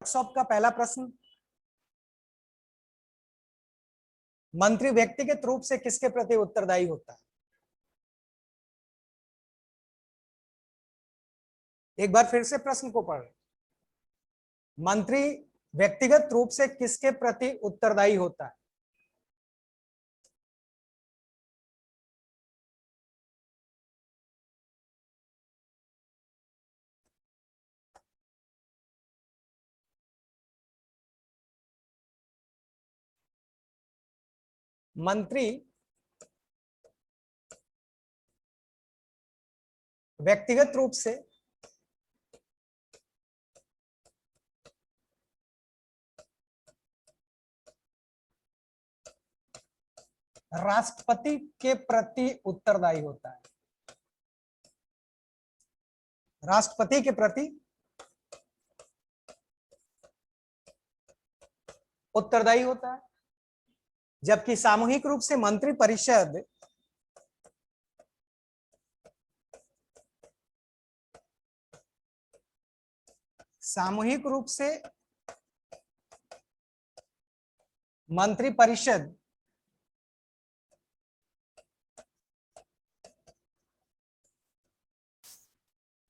Workshop का पहला प्रश्न, मंत्री व्यक्तिगत रूप से किसके प्रति उत्तरदायी होता है? एक बार फिर से प्रश्न को पढ़, मंत्री व्यक्तिगत रूप से किसके प्रति उत्तरदायी होता है? मंत्री व्यक्तिगत रूप से राष्ट्रपति के प्रति उत्तरदायी होता है। राष्ट्रपति के प्रति उत्तरदायी होता है, जबकि सामूहिक रूप से मंत्री परिषद सामूहिक रूप से मंत्री परिषद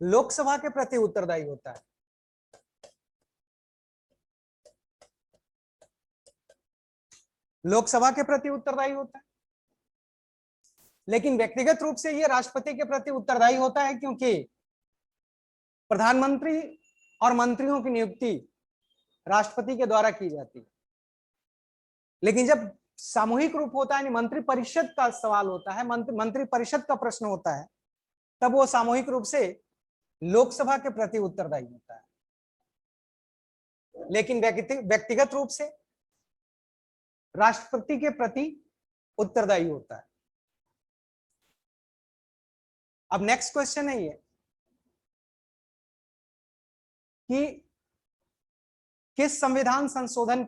लोकसभा के प्रति उत्तरदायी होता है। लोकसभा के प्रति उत्तरदायी होता है, लेकिन व्यक्तिगत रूप से यह राष्ट्रपति के प्रति उत्तरदायी होता है, क्योंकि प्रधानमंत्री और मंत्रियों की नियुक्ति राष्ट्रपति के द्वारा की जाती है। लेकिन जब सामूहिक रूप होता है, मंत्री परिषद का सवाल होता है, मंत्री परिषद का प्रश्न होता है, तब वो सामूहिक रूप से लोकसभा के प्रति उत्तरदायी होता है, लेकिन व्यक्तिगत रूप से राष्ट्रपति के प्रति उत्तरदायी होता है। अब नेक्स्ट क्वेश्चन है ये कि किस संविधान संशोधन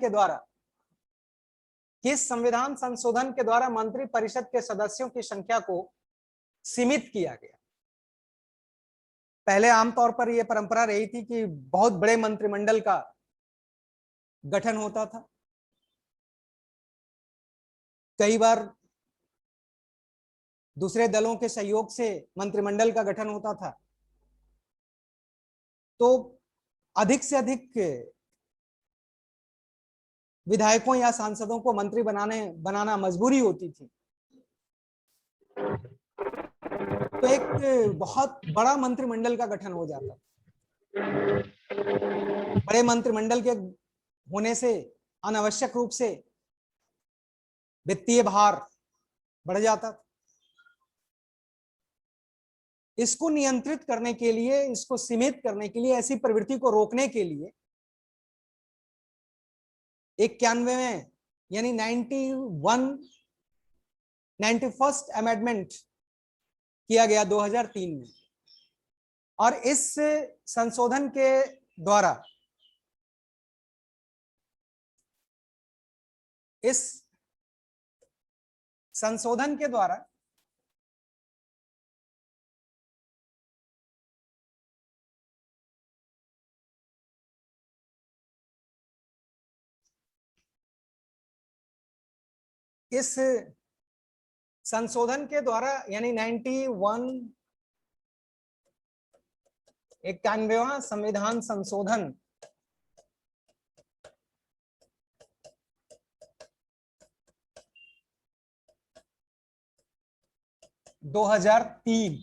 के द्वारा मंत्री परिषद के सदस्यों की संख्या को सीमित किया गया? पहले आमतौर पर यह परंपरा रही थी कि बहुत बड़े मंत्रिमंडल का गठन होता था। कई बार दूसरे दलों के सहयोग से मंत्रिमंडल का गठन होता था, तो अधिक से अधिक विधायकों या सांसदों को मंत्री बनाना मजबूरी होती थी। तो एक बहुत बड़ा मंत्रिमंडल का गठन हो जाता। बड़े मंत्रिमंडल के होने से अनावश्यक रूप से वित्तीय भार बढ़ जाता। इसको नियंत्रित करने के लिए, इसको सीमित करने के लिए, ऐसी प्रवृत्ति को रोकने के लिए 91वें यानी 91st अमेंडमेंट किया गया 2003 में, और इस संशोधन के द्वारा इस संशोधन के द्वारा यानी 91वां संविधान संशोधन - 2003,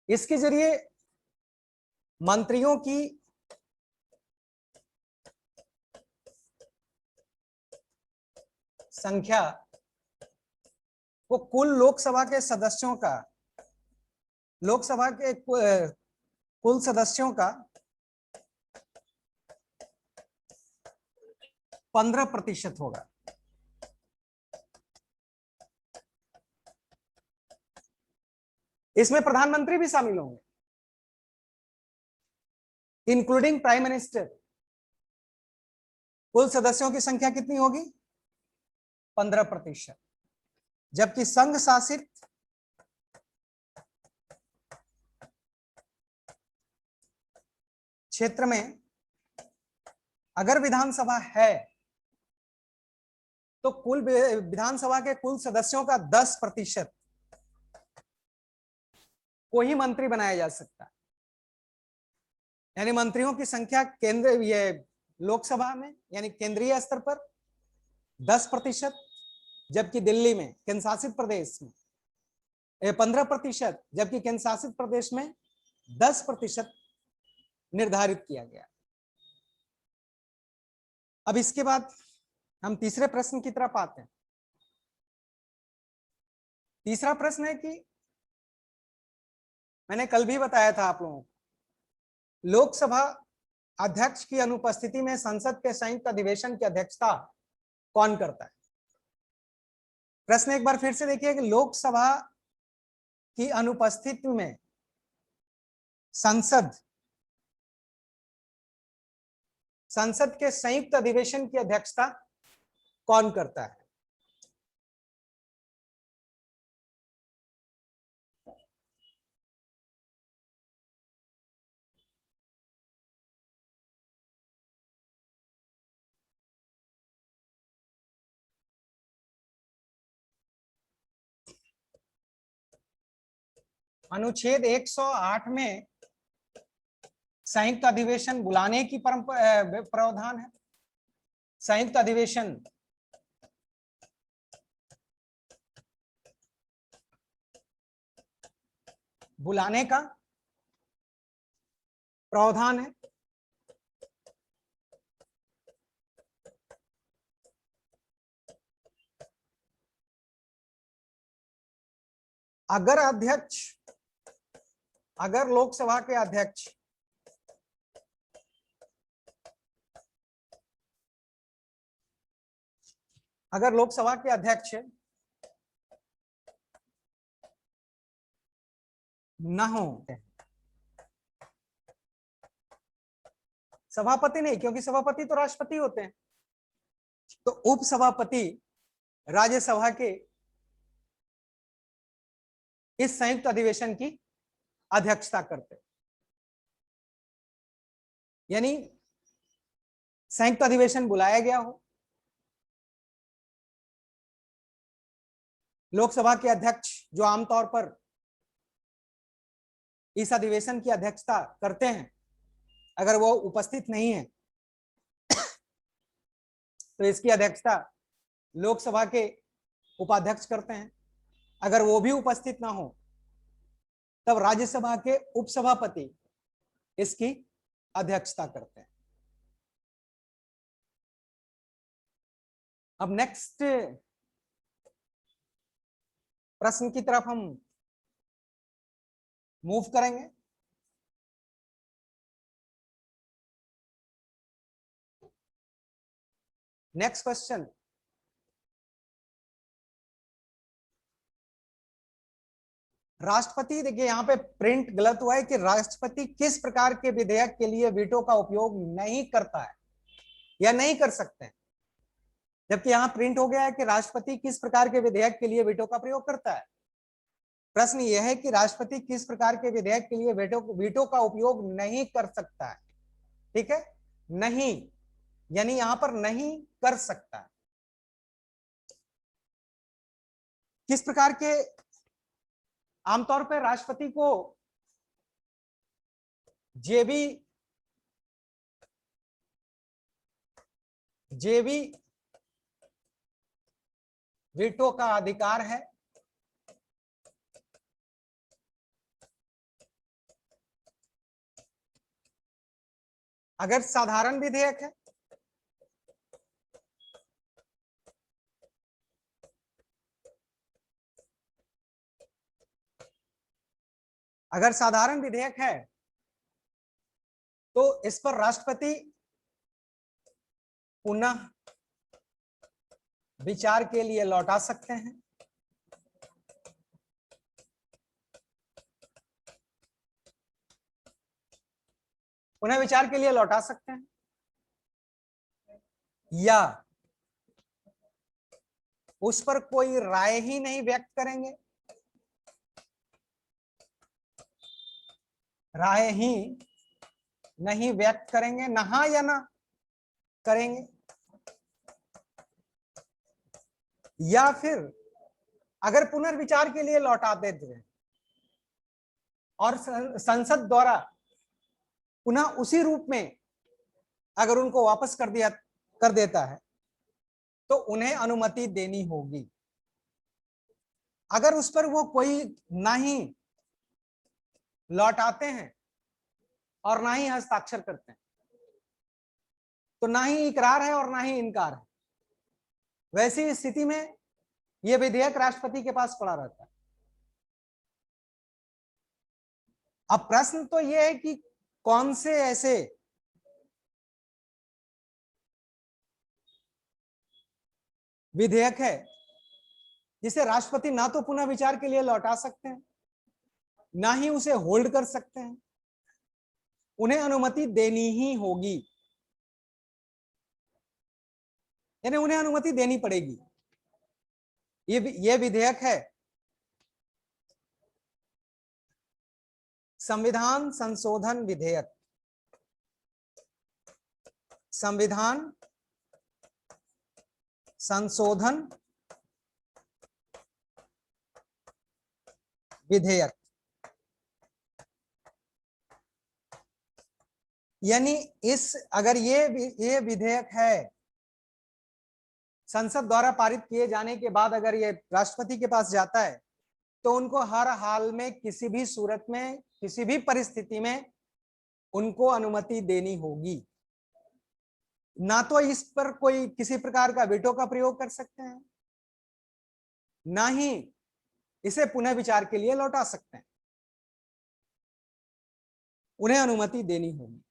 इसके जरिए मंत्रियों की संख्या को कुल लोकसभा के कुल सदस्यों का 15% होगा। इसमें प्रधानमंत्री भी शामिल होंगे, इंक्लूडिंग प्राइम मिनिस्टर। कुल सदस्यों की संख्या कितनी होगी? 15%। जबकि संघ शासित क्षेत्र में अगर विधानसभा है तो कुल विधानसभा के कुल सदस्यों का 10% को ही मंत्री बनाया जा सकता है। यानी मंत्रियों की संख्या केंद्र ये लोकसभा में यानी केंद्रीय स्तर पर 10%, जबकि दिल्ली में केंद्र शासित प्रदेश में 15%, जबकि केंद्र शासित प्रदेश में 10% निर्धारित किया गया। अब इसके बाद हम तीसरे प्रश्न की तरफ आते हैं। तीसरा प्रश्न है कि मैंने कल भी बताया था आप लोगों को, लोकसभा अध्यक्ष की अनुपस्थिति में संसद के संयुक्त अधिवेशन की अध्यक्षता कौन करता है। प्रश्न एक बार फिर से देखिए कि लोकसभा की अनुपस्थिति में संसद के संयुक्त अधिवेशन की अध्यक्षता कौन करता है। अनुच्छेद 108 में संयुक्त अधिवेशन बुलाने की प्रावधान है। संयुक्त अधिवेशन बुलाने का प्रावधान है। अगर लोकसभा के अध्यक्ष न हो, सभापति नहीं, क्योंकि सभापति तो राष्ट्रपति होते हैं, तो उपसभापति राज्यसभा के इस संयुक्त अधिवेशन की अध्यक्षता करते। यानी संयुक्त अधिवेशन बुलाया गया हो, लोकसभा के अध्यक्ष जो आमतौर पर इस अधिवेशन की अध्यक्षता करते हैं, अगर वो उपस्थित नहीं है तो इसकी अध्यक्षता लोकसभा के उपाध्यक्ष करते हैं। अगर वो भी उपस्थित ना हो तब राज्यसभा के उपसभापति इसकी अध्यक्षता करते हैं। अब नेक्स्ट प्रश्न की तरफ हम मूव करेंगे। नेक्स्ट क्वेश्चन, राष्ट्रपति, देखिए यहां पे प्रिंट गलत हुआ है कि राष्ट्रपति किस प्रकार के विधेयक के लिए वीटो का उपयोग नहीं करता है या नहीं कर सकते हैं, जबकि यहां प्रिंट हो गया है कि राष्ट्रपति किस प्रकार के विधेयक के लिए वीटो का प्रयोग करता है। प्रश्न यह है कि राष्ट्रपति किस प्रकार के विधेयक के लिए वीटो का उपयोग नहीं कर सकता है। ठीक है, नहीं, यानी यहां पर नहीं कर सकता है। किस प्रकार के, आमतौर पर राष्ट्रपति को जेबी वीटो का अधिकार है। अगर साधारण विधेयक है, अगर साधारण विधेयक है तो इस पर राष्ट्रपति पुनः विचार के लिए लौटा सकते हैं। पुनः विचार के लिए लौटा सकते हैं या उस पर कोई राय ही नहीं व्यक्त करेंगे, राय ही नहीं व्यक्त करेंगे, ना हाँ या ना करेंगे, या फिर अगर पुनर्विचार के लिए लौटा देते हैं और संसद द्वारा पुनः उसी रूप में अगर उनको वापस कर देता है तो उन्हें अनुमति देनी होगी। अगर उस पर वो कोई ना ही लौटाते हैं और ना ही हस्ताक्षर करते हैं तो ना ही इकरार है और ना ही इनकार है। वैसी स्थिति में यह विधेयक राष्ट्रपति के पास पड़ा रहता है। अब प्रश्न तो यह है कि कौन से ऐसे विधेयक है जिसे राष्ट्रपति ना तो पुनः विचार के लिए लौटा सकते हैं, ना ही उसे होल्ड कर सकते हैं, उन्हें अनुमति देनी ही होगी, यानी उन्हें अनुमति देनी पड़ेगी। ये विधेयक है संविधान संशोधन विधेयक। संविधान संशोधन विधेयक, यानी अगर ये विधेयक है संसद द्वारा पारित किए जाने के बाद अगर ये राष्ट्रपति के पास जाता है तो उनको हर हाल में, किसी भी सूरत में, किसी भी परिस्थिति में उनको अनुमति देनी होगी। ना तो इस पर कोई किसी प्रकार का वीटो का प्रयोग कर सकते हैं, ना ही इसे पुनः विचार के लिए लौटा सकते हैं, उन्हें अनुमति देनी होगी।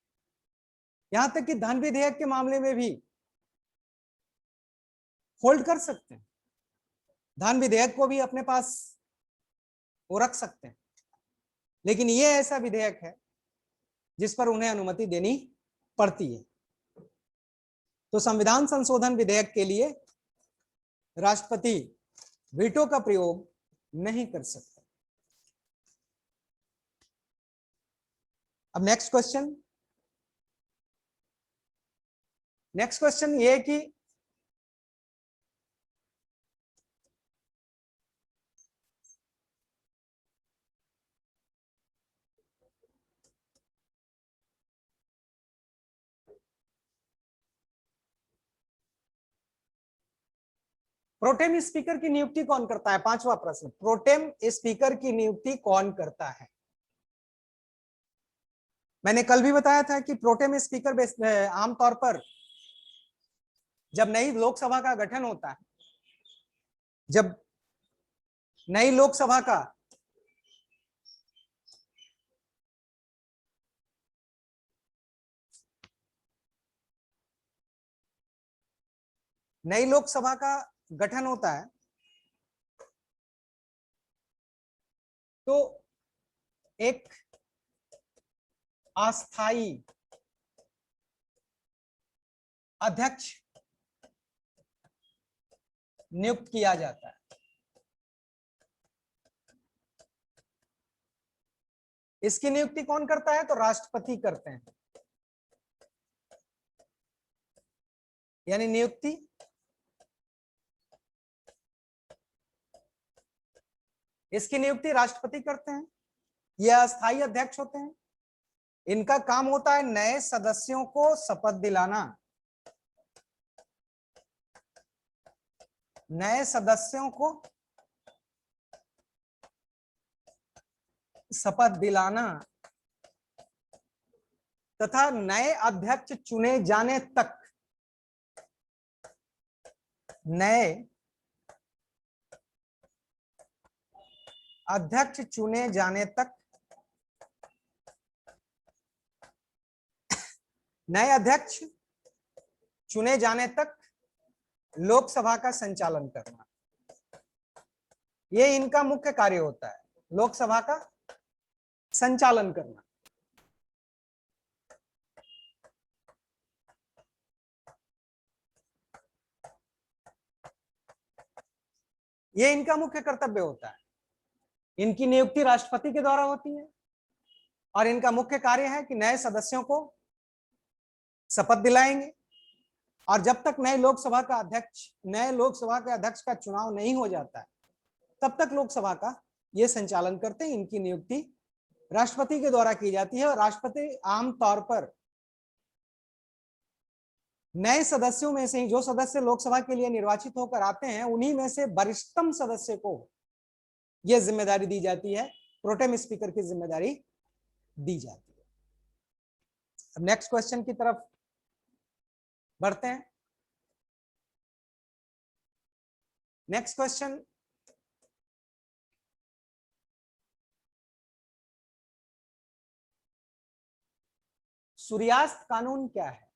यहां तक कि धन विधेयक के मामले में भी होल्ड कर सकते हैं, धन विधेयक को भी अपने पास वो रख सकते हैं, लेकिन ये ऐसा विधेयक है जिस पर उन्हें अनुमति देनी पड़ती है। तो संविधान संशोधन विधेयक के लिए राष्ट्रपति वीटो का प्रयोग नहीं कर सकते। अब नेक्स्ट क्वेश्चन ये है कि प्रोटेम स्पीकर की नियुक्ति कौन करता है? पांचवा प्रश्न, प्रोटेम स्पीकर की नियुक्ति कौन करता है? मैंने कल भी बताया था कि प्रोटेम स्पीकर आमतौर पर जब नई लोकसभा का गठन होता है, जब नई लोकसभा का गठन होता है तो एक अस्थाई अध्यक्ष नियुक्त किया जाता है। इसकी नियुक्ति कौन करता है? तो राष्ट्रपति करते हैं, यानी नियुक्ति इसकी नियुक्ति राष्ट्रपति करते हैं। यह अस्थाई अध्यक्ष होते हैं, इनका काम होता है नए सदस्यों को शपथ दिलाना, नए सदस्यों को शपथ दिलाना तथा नए अध्यक्ष चुने जाने तक, नए अध्यक्ष चुने जाने तक, नए अध्यक्ष चुने जाने तक लोकसभा का संचालन करना, ये इनका मुख्य कार्य होता है, लोकसभा का संचालन करना। ये इनका मुख्य कर्तव्य होता है। इनकी नियुक्ति राष्ट्रपति के द्वारा होती है और इनका मुख्य कार्य है कि नए सदस्यों को शपथ दिलाएंगे, और जब तक नए लोकसभा के अध्यक्ष का चुनाव नहीं हो जाता है तब तक लोकसभा का ये संचालन करते हैं। इनकी नियुक्ति राष्ट्रपति के द्वारा की जाती है, और राष्ट्रपति आमतौर पर नए सदस्यों में से ही, जो सदस्य लोकसभा के लिए निर्वाचित होकर आते हैं, उन्हीं में से वरिष्ठतम सदस्य को यह जिम्मेदारी दी जाती है, प्रोटेम स्पीकर की जिम्मेदारी दी जाती है। अब नेक्स्ट क्वेश्चन की तरफ बढ़ते हैं। नेक्स्ट क्वेश्चन, सूर्यास्त कानून क्या है,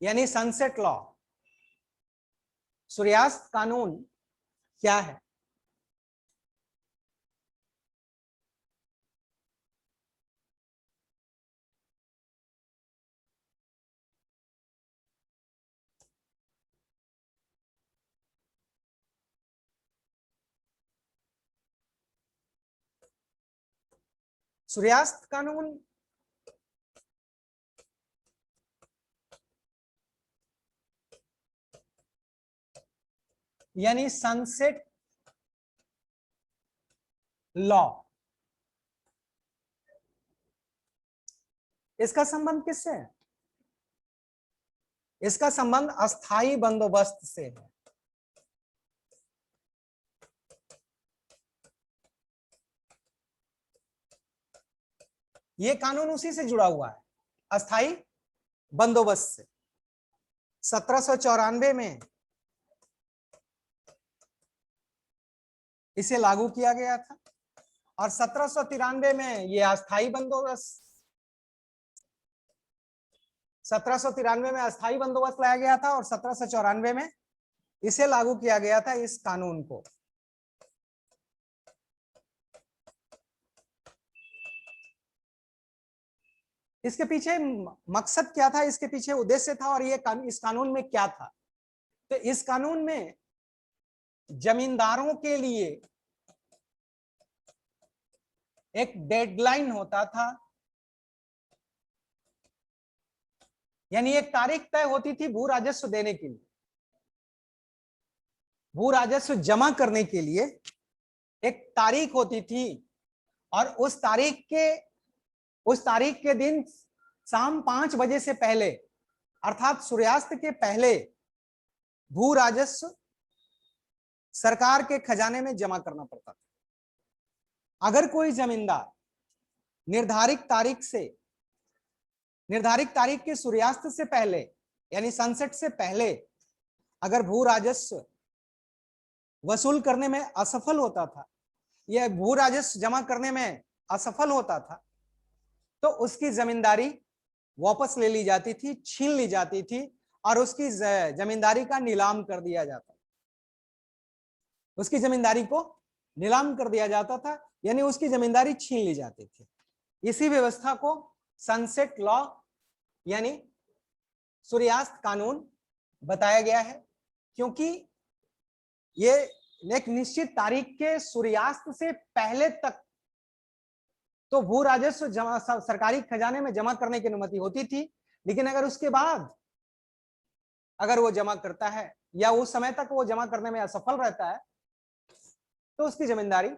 यानी सनसेट लॉ। सूर्यास्त कानून क्या है? सूर्यास्त कानून यानी सनसेट लॉ, इसका संबंध किससे है? इसका संबंध अस्थाई बंदोबस्त से है। यह कानून उसी से जुड़ा हुआ है, अस्थाई बंदोबस्त से। 1794 में इसे लागू किया गया था, और 1793 में यह अस्थाई बंदोबस्त 1793 में अस्थाई बंदोबस्त लाया गया था, और 1794 में इसे लागू किया गया था, इस कानून को। इसके पीछे मकसद क्या था, इसके पीछे उद्देश्य था, और ये इस कानून में क्या था? तो इस कानून में जमींदारों के लिए एक डेडलाइन होता था, यानी एक तारीख तय होती थी भू राजस्व देने के लिए, भू राजस्व जमा करने के लिए एक तारीख होती थी, और उस तारीख के दिन शाम 5 बजे से पहले, अर्थात सूर्यास्त के पहले, भू राजस्व सरकार के खजाने में जमा करना पड़ता था। अगर कोई जमींदार निर्धारित तारीख के सूर्यास्त से पहले, यानी सनसेट से पहले, अगर भू राजस्व वसूल करने में असफल होता था, यह भू राजस्व जमा करने में असफल होता था, तो उसकी जमींदारी वापस ले ली जाती थी, छीन ली जाती थी, और उसकी जमींदारी का नीलाम कर दिया जाता, उसकी जमींदारी को नीलाम कर दिया जाता था, यानी उसकी जमींदारी छीन ली जाती थी। इसी व्यवस्था को सनसेट लॉ यानी सूर्यास्त कानून बताया गया है, क्योंकि ये एक निश्चित तारीख के सूर्यास्त से पहले तक तो भू राजस्व सरकारी खजाने में जमा करने की अनुमति होती थी, लेकिन अगर उसके बाद अगर वो जमा करता है, या उस समय तक वो जमा करने में असफल रहता है, तो उसकी जमींदारी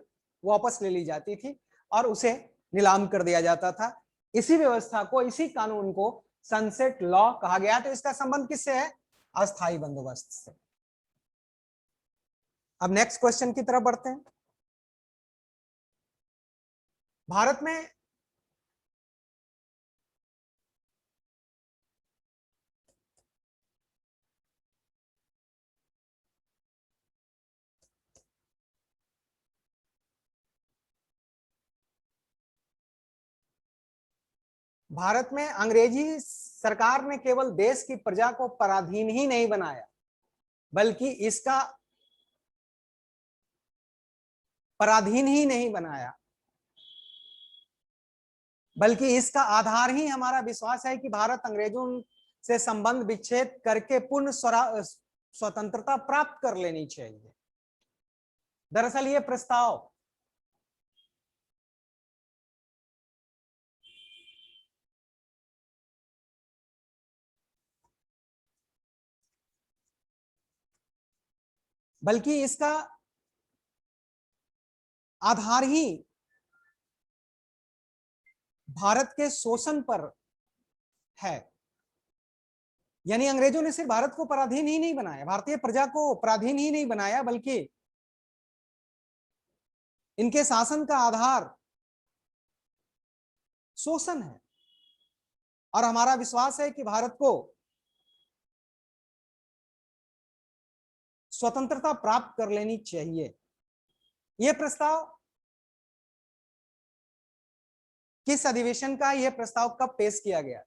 वापस ले ली जाती थी और उसे नीलाम कर दिया जाता था। इसी व्यवस्था को, इसी कानून को सनसेट लॉ कहा गया। तो इसका संबंध किससे है? अस्थाई बंदोबस्त से। अब नेक्स्ट क्वेश्चन की तरफ बढ़ते हैं। भारत में अंग्रेजी सरकार ने केवल देश की प्रजा को पराधीन ही नहीं बनाया, बल्कि इसका पराधीन ही नहीं बनाया, बल्कि इसका आधार ही हमारा विश्वास है कि भारत अंग्रेजों से संबंध विच्छेद करके पूर्ण स्वतंत्रता प्राप्त कर लेनी चाहिए। दरअसल ये प्रस्ताव बल्कि इसका आधार ही भारत के शोषण पर है। यानी अंग्रेजों ने सिर्फ भारत को पराधीन ही नहीं बनाया, भारतीय प्रजा को पराधीन ही नहीं बनाया, बल्कि इनके शासन का आधार शोषण है। और हमारा विश्वास है कि भारत को स्वतंत्रता प्राप्त कर लेनी चाहिए। यह प्रस्ताव किस अधिवेशन का, यह प्रस्ताव कब पेश किया गया?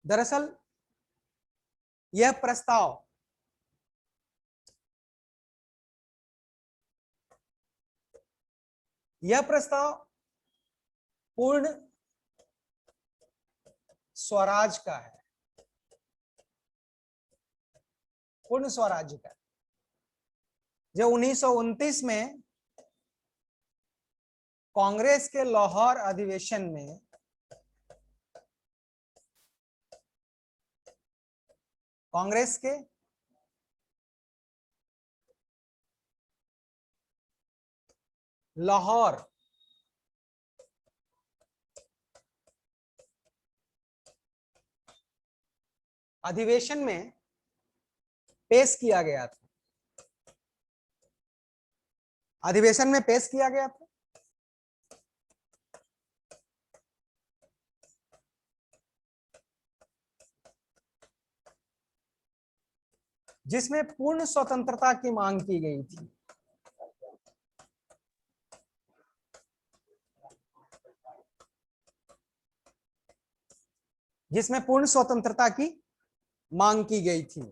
दरअसल यह प्रस्ताव पूर्ण स्वराज का है, पूर्ण स्वराज्य का। जो 1929 में कांग्रेस के लाहौर अधिवेशन में कांग्रेस के लाहौर अधिवेशन में पेश किया गया था, अधिवेशन में पेश किया गया था। जिसमें पूर्ण स्वतंत्रता की मांग की गई थी। जिसमें पूर्ण स्वतंत्रता की मांग की गई थी।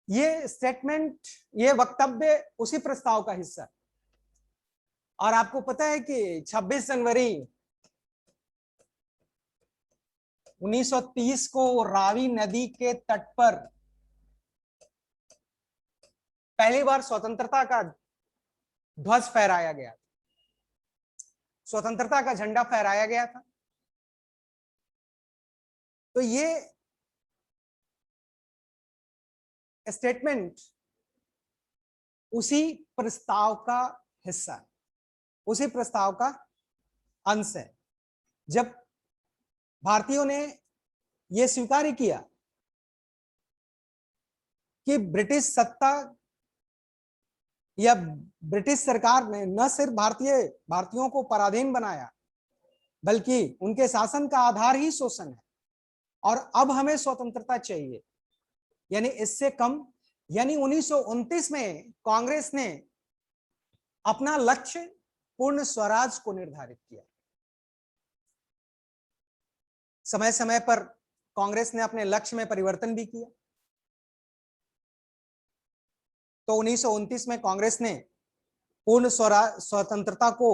ये स्टेटमेंट, ये वक्तव्य उसी प्रस्ताव का हिस्सा। और आपको पता है कि 26 जनवरी 1930 को रावी नदी के तट पर पहली बार स्वतंत्रता का ध्वज फहराया गया, स्वतंत्रता का झंडा फहराया गया था। तो ये स्टेटमेंट उसी प्रस्ताव का हिस्सा, उसी प्रस्ताव का अंश है। जब भारतीयों ने यह स्वीकार किया कि ब्रिटिश सत्ता या ब्रिटिश सरकार ने न सिर्फ भारतीयों को पराधीन बनाया, बल्कि उनके शासन का आधार ही शोषण है, और अब हमें स्वतंत्रता चाहिए, यानी इससे कम। यानी 1929 में कांग्रेस ने अपना लक्ष्य पूर्ण स्वराज को निर्धारित किया। समय समय पर कांग्रेस ने अपने लक्ष्य में परिवर्तन भी किया। तो 1929 में कांग्रेस ने पूर्ण स्वतंत्रता को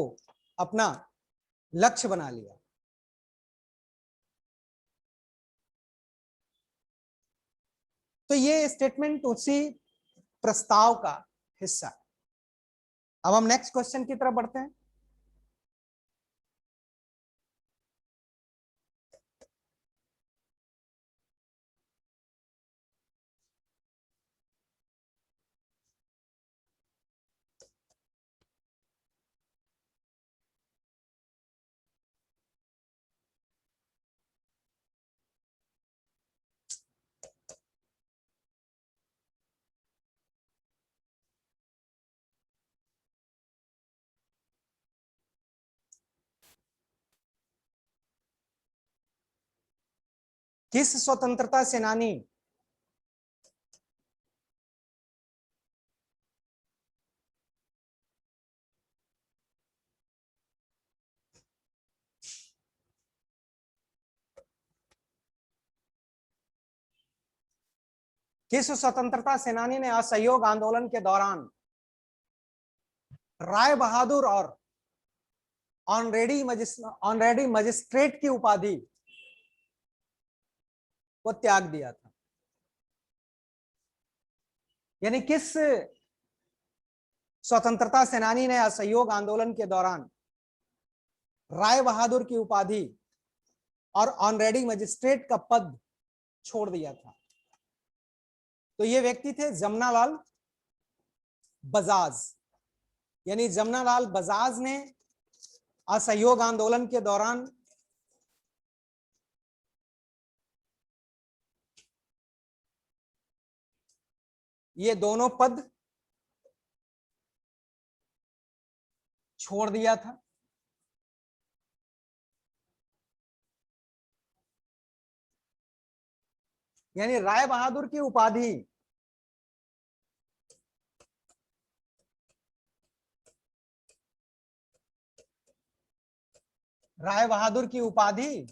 अपना लक्ष्य बना लिया। तो ये स्टेटमेंट उसी प्रस्ताव का हिस्सा। अब हम नेक्स्ट क्वेश्चन की तरफ बढ़ते हैं। किस स्वतंत्रता सेनानी ने असहयोग आंदोलन के दौरान राय बहादुर और ऑनरेडी मजिस्ट्रेट की उपाधि को त्याग दिया था? यानी किस स्वतंत्रता सेनानी ने असहयोग आंदोलन के दौरान राय बहादुर की उपाधि और ऑनरेडी मजिस्ट्रेट का पद छोड़ दिया था? तो ये व्यक्ति थे जमनालाल बजाज। यानी जमनालाल बजाज ने असहयोग आंदोलन के दौरान ये दोनों पद छोड़ दिया था। यानी राय बहादुर की उपाधि राय बहादुर की उपाधि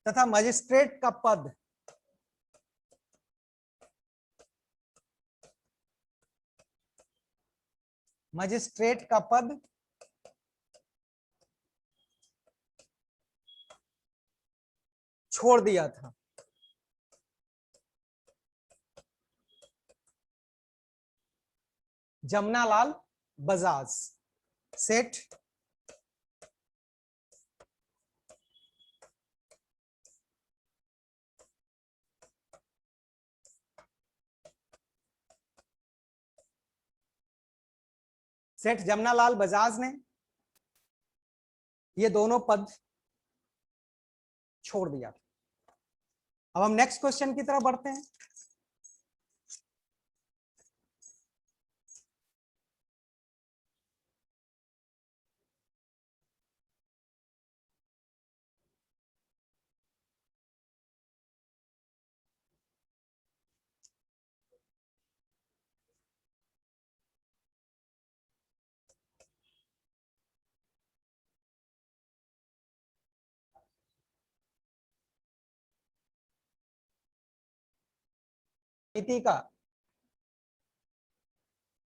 तथा मजिस्ट्रेट का पद छोड़ दिया था। जमनालाल बजाज सेठ सेठ जमनालाल बजाज ने ये दोनों पद छोड़ दिया। अब हम नेक्स्ट क्वेश्चन की तरफ बढ़ते हैं। समिति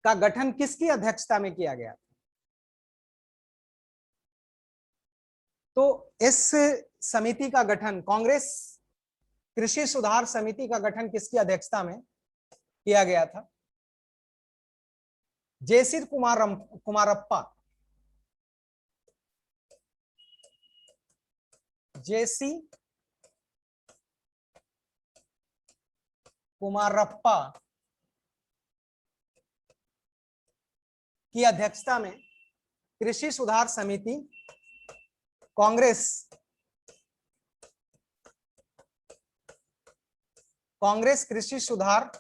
का गठन किसकी अध्यक्षता में किया गया? तो इस समिति का गठन, कांग्रेस कृषि सुधार समिति का गठन किसकी अध्यक्षता में किया गया था? जेसी कुमारप्पा, जेसी कुमारप्पा की अध्यक्षता में कृषि सुधार समिति कांग्रेस कृषि सुधार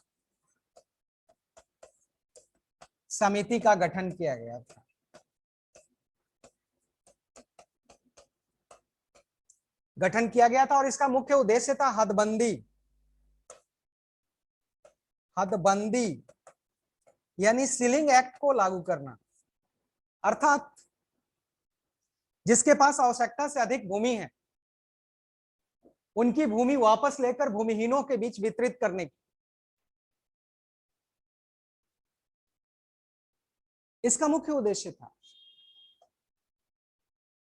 समिति का गठन किया गया था। और इसका मुख्य उद्देश्य था हदबंदी यानी सीलिंग एक्ट को लागू करना। अर्थात जिसके पास आवश्यकता से अधिक भूमि है उनकी भूमि वापस लेकर भूमिहीनों के बीच वितरित करने की, इसका मुख्य उद्देश्य था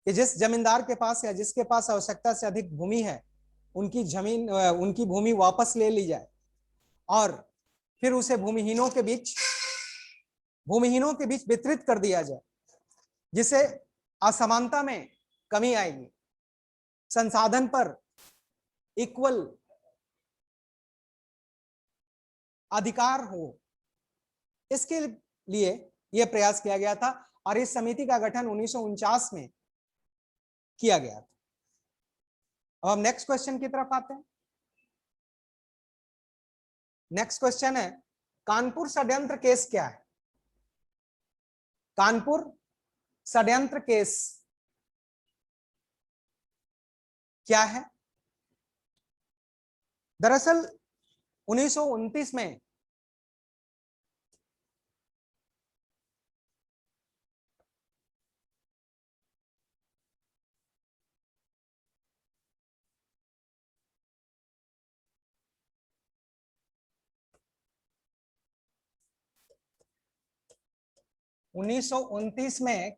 कि जिस जमींदार के पास या जिसके पास आवश्यकता से अधिक भूमि है उनकी भूमि वापस ले ली जाए और फिर उसे भूमिहीनों के बीच वितरित कर दिया जाए, जिससे असमानता में कमी आएगी, संसाधन पर इक्वल अधिकार हो। इसके लिए यह प्रयास किया गया था और इस समिति का गठन 1949 में किया गया था। अब हम नेक्स्ट क्वेश्चन की तरफ आते हैं। नेक्स्ट क्वेश्चन है, कानपुर षड्यंत्र केस क्या है? कानपुर षड्यंत्र केस क्या है? दरअसल 1929 में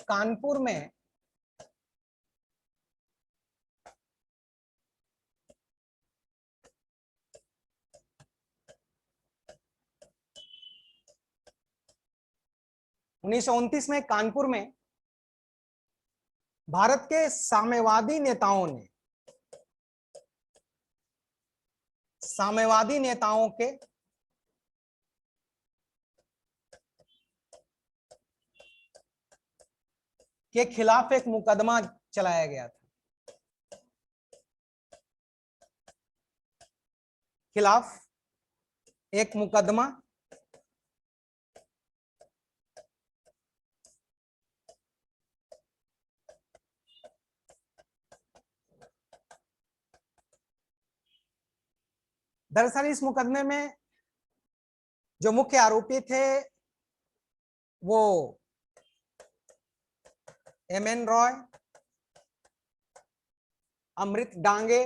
कानपुर में 1929 में कानपुर में भारत के साम्यवादी नेताओं के खिलाफ एक मुकदमा चलाया गया था। खिलाफ एक मुकदमा दरअसल इस मुकदमे में जो मुख्य आरोपी थे वो एमएन रॉय, अमृत डांगे,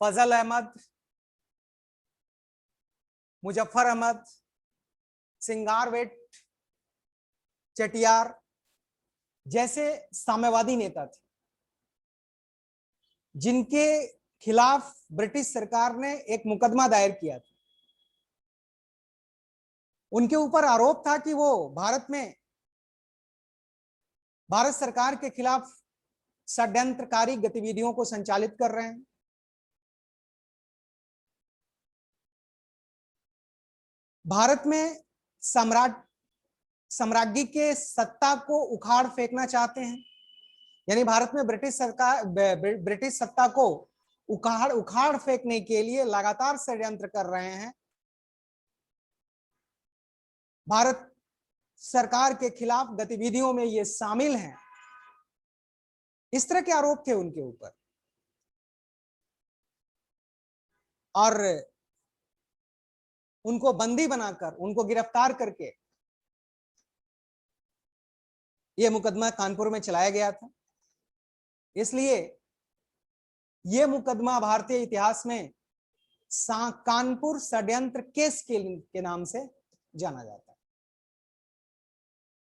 फजल अहमद, मुजफ्फर अहमद, सिंगारवेट चटियार जैसे साम्यवादी नेता थे, जिनके खिलाफ ब्रिटिश सरकार ने एक मुकदमा दायर किया था। उनके ऊपर आरोप था कि वो भारत सरकार के खिलाफ षड्यंत्रकारी गतिविधियों को संचालित कर रहे हैं। भारत में साम्राज्य के सत्ता को उखाड़ फेंकना चाहते हैं, यानी भारत में ब्रिटिश सत्ता को उखाड़ फेंकने के लिए लगातार षड्यंत्र कर रहे हैं। भारत सरकार के खिलाफ गतिविधियों में ये शामिल हैं। इस तरह के आरोप थे उनके ऊपर और उनको बंदी बनाकर, उनको गिरफ्तार करके यह मुकदमा कानपुर में चलाया गया था। इसलिए यह मुकदमा भारतीय इतिहास में कानपुर षड्यंत्र केस के नाम से जाना जाता है।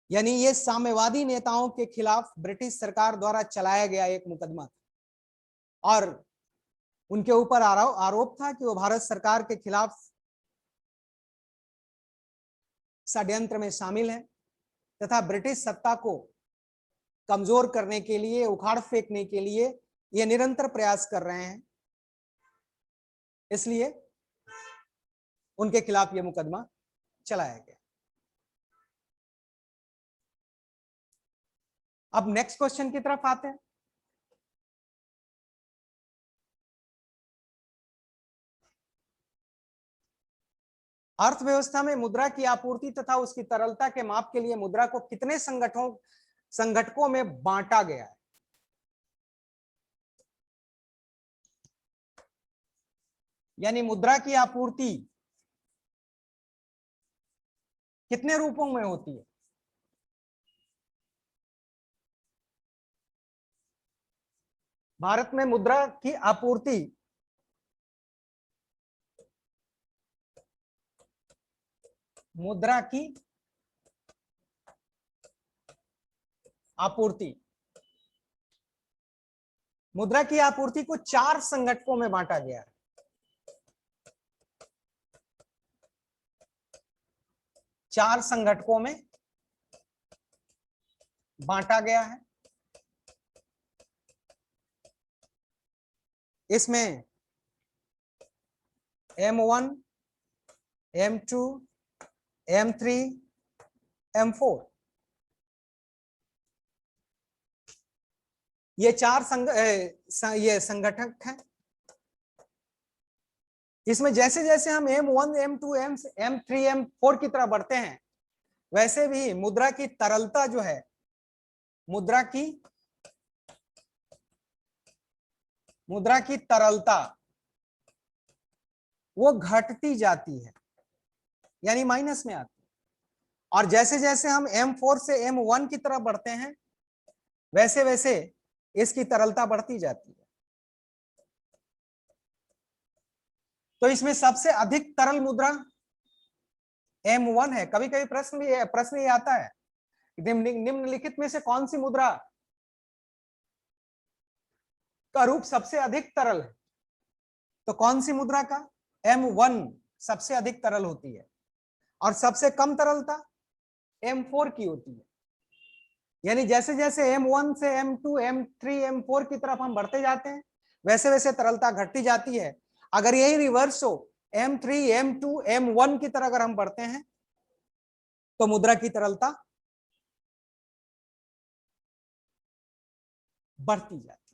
यानी ये साम्यवादी नेताओं के खिलाफ ब्रिटिश सरकार द्वारा चलाया गया एक मुकदमा था और उनके ऊपर आरोप था कि वो भारत सरकार के खिलाफ षड्यंत्र में शामिल है तथा ब्रिटिश सत्ता को कमजोर करने के लिए, उखाड़ फेंकने के लिए ये निरंतर प्रयास कर रहे हैं। इसलिए उनके खिलाफ यह मुकदमा चलाया गया। अब नेक्स्ट क्वेश्चन की तरफ आते हैं। अर्थव्यवस्था में मुद्रा की आपूर्ति तथा उसकी तरलता के माप के लिए मुद्रा को कितने संघटकों में बांटा गया है? यानी मुद्रा की आपूर्ति कितने रूपों में होती है? भारत में मुद्रा की आपूर्ति मुद्रा की आपूर्ति को 4 संघटकों में बांटा गया है। चार संघटकों में बांटा गया है। इसमें M1, M2, M3, M4 ये 4 संगठक हैं। इसमें जैसे जैसे हम M1, M2, M3, M4 की तरफ बढ़ते हैं, वैसे भी मुद्रा की तरलता जो है, मुद्रा की तरलता वो घटती जाती है, यानी माइनस में आती है। और जैसे जैसे हम M4 से M1 की तरफ बढ़ते हैं, वैसे वैसे इसकी तरलता बढ़ती जाती है। तो इसमें सबसे अधिक तरल मुद्रा M1 है। कभी कभी प्रश्न ये आता है, निम्नलिखित में से कौन सी मुद्रा का रूप सबसे अधिक तरल है? तो कौन सी मुद्रा का? M1 सबसे अधिक तरल होती है और सबसे कम तरलता M4 की होती है। यानी जैसे जैसे M1 से M2, M3, M4 की तरफ हम बढ़ते जाते हैं वैसे वैसे तरलता घटती जाती है। अगर यही रिवर्स हो M3, M2, M1 की तरह अगर हम बढ़ते हैं तो मुद्रा की तरलता बढ़ती जाती है।